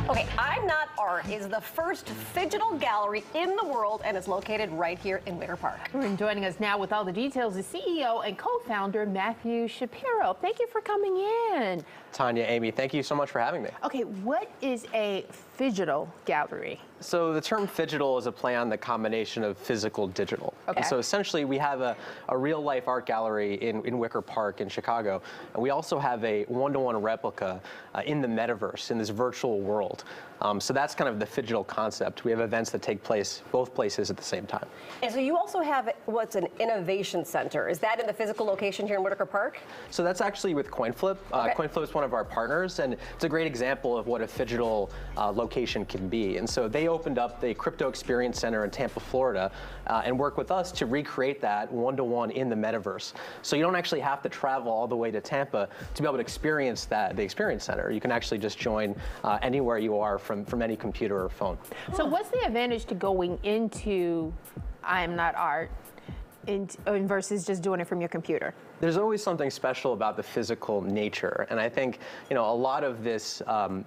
Okay, I'm Not Art is the first digital gallery in the world and is located right here in Wicker Park. And joining us now with all the details is CEO and co-founder Matthew Shapiro. Thank you for coming in. Tanya, Amy, thank you so much for having me. Okay, what is a phygital gallery? So the term phygital is a play on the combination of physical digital. Okay. And so essentially we have a real life art gallery in Wicker Park in Chicago. And we also have a one-to-one replica in the metaverse, in this virtual world. So that's kind of the phygital concept. We have events that take place both places at the same time. And so you also have what's an innovation center. Is that in the physical location here in Wicker Park? So that's actually with CoinFlip. Okay. CoinFlip is one of our partners, and it's a great example of what a phygital location can be. And so they opened up the Crypto Experience Center in Tampa, Florida, and work with us to recreate that one-to-one in the metaverse. So you don't actually have to travel all the way to Tampa to be able to experience the Experience Center. You can actually just join anywhere you are from any computer or phone. So what's the advantage to going into I Am Not Art versus just doing it from your computer? There's always something special about the physical nature, and I think a lot of this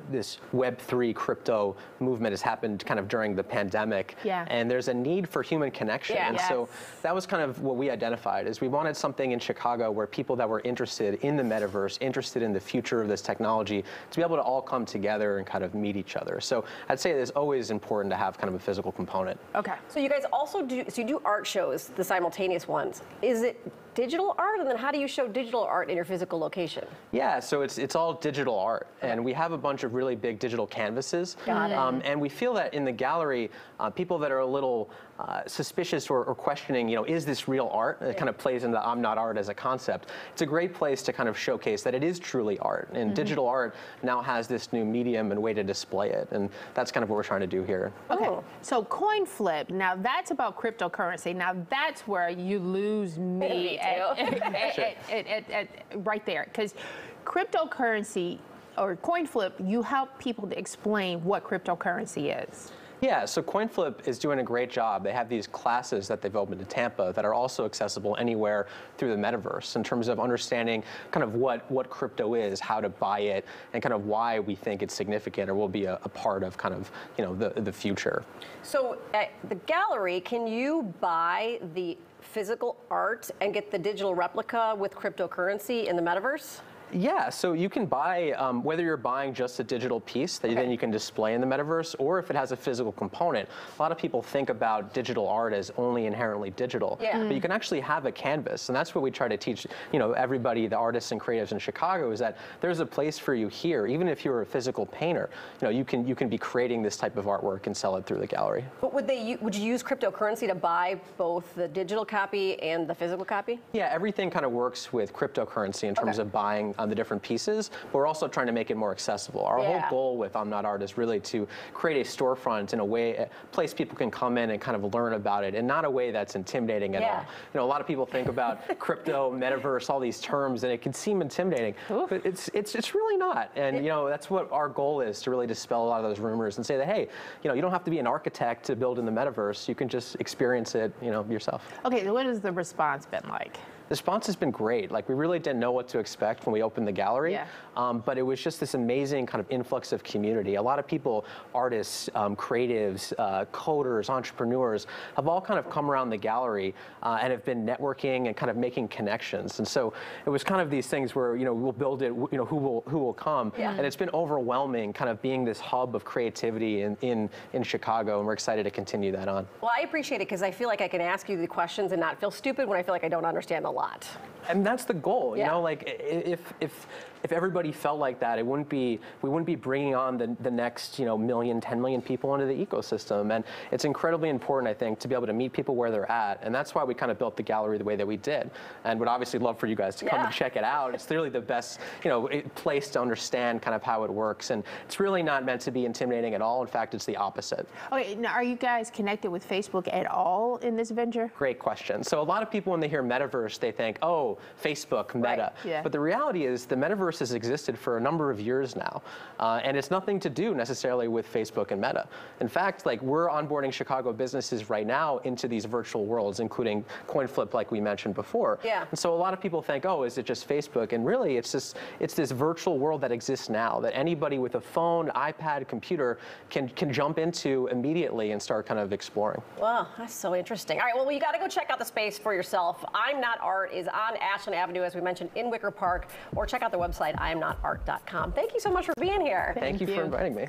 this Web3 crypto movement has happened kind of during the pandemic, Yeah. and there's a need for human connection. Yeah. And so that was kind of what we identified, is we wanted something in Chicago where people that were interested in the metaverse, interested in the future of this technology, to be able to all come together and kind of meet each other. So I'd say it's always important to have kind of a physical component. Okay. So you guys also do, so you do art shows, the simultaneous ones. Is it digital art, and then how do you show digital art in your physical location? Yeah, so it's all digital art, and we have a bunch of really big digital canvases. Got it. And we feel that in the gallery, people that are a little suspicious or questioning, is this real art? It kind of plays into I'm Not Art as a concept. It's a great place to kind of showcase that it is truly art, and digital art now has this new medium and way to display it, and that's kind of what we're trying to do here. Okay, Oh. so CoinFlip, now that's about cryptocurrency. Now that's where you lose me right there, because cryptocurrency or CoinFlip, you help people to explain what cryptocurrency is. Yeah, so CoinFlip is doing a great job. They have these classes that they've opened in Tampa that are also accessible anywhere through the metaverse in terms of understanding kind of what crypto is, how to buy it, and kind of why we think it's significant or will be a part of kind of the future. So at the gallery, can you buy the physical art and get the digital replica with cryptocurrency in the metaverse? Yeah, so you can buy, whether you're buying just a digital piece that then you can display in the metaverse, or if it has a physical component. A lot of people think about digital art as only inherently digital, but you can actually have a canvas, and that's what we try to teach, everybody, the artists and creatives in Chicago, is that there's a place for you here. Even if you're a physical painter, you can be creating this type of artwork and sell it through the gallery. But would you use cryptocurrency to buy both the digital copy and the physical copy? Yeah, everything kind of works with cryptocurrency in terms of buying the different pieces, but we're also trying to make it more accessible. Our whole goal with I'm Not Art is really to create a storefront in a place people can come in and kind of learn about it, and not a way that's intimidating at all. A lot of people think about crypto, metaverse, all these terms, and it can seem intimidating, but it's really not. And that's what our goal is, to really dispel a lot of those rumors and say that, hey, you don't have to be an architect to build in the metaverse. You can just experience it, yourself. Okay, so what has the response been like? The response has been great. Like, we really didn't know what to expect when we opened the gallery, but it was just this amazing kind of influx of community. A lot of people, artists, creatives, coders, entrepreneurs, have all kind of come around the gallery and have been networking and kind of making connections. And so it was kind of these things where, we'll build it, who will come. And it's been overwhelming, kind of being this hub of creativity in Chicago, and we're excited to continue that on. Well, I appreciate it, because I feel like I can ask you the questions and not feel stupid when I feel like I don't understand a lot. And that's the goal, like if everybody felt like that, we wouldn't be bringing on the next 10 million people into the ecosystem. And it's incredibly important, I think, to be able to meet people where they're at. And that's why we kind of built the gallery the way that we did. And would obviously love for you guys to come and check it out. It's clearly the best place to understand kind of how it works. And it's really not meant to be intimidating at all. In fact, it's the opposite. Okay, now are you guys connected with Facebook at all in this venture? Great question. So a lot of people, when they hear metaverse, they think, oh, Facebook, Meta. Yeah. But the reality is the metaverse has existed for a number of years now, and it's nothing to do necessarily with Facebook and Meta. In fact, like we're onboarding Chicago businesses right now into these virtual worlds, including CoinFlip, like we mentioned before. Yeah. And so a lot of people think, oh, is it just Facebook? And really, it's this virtual world that exists now that anybody with a phone, iPad, computer can jump into immediately and start kind of exploring. Wow, that's so interesting. All right, well, you got to go check out the space for yourself. I'm Not Art is on Ashland Avenue, as we mentioned, in Wicker Park, or check out their website, IamNotArt.com. Thank you so much for being here. Thank you for inviting me.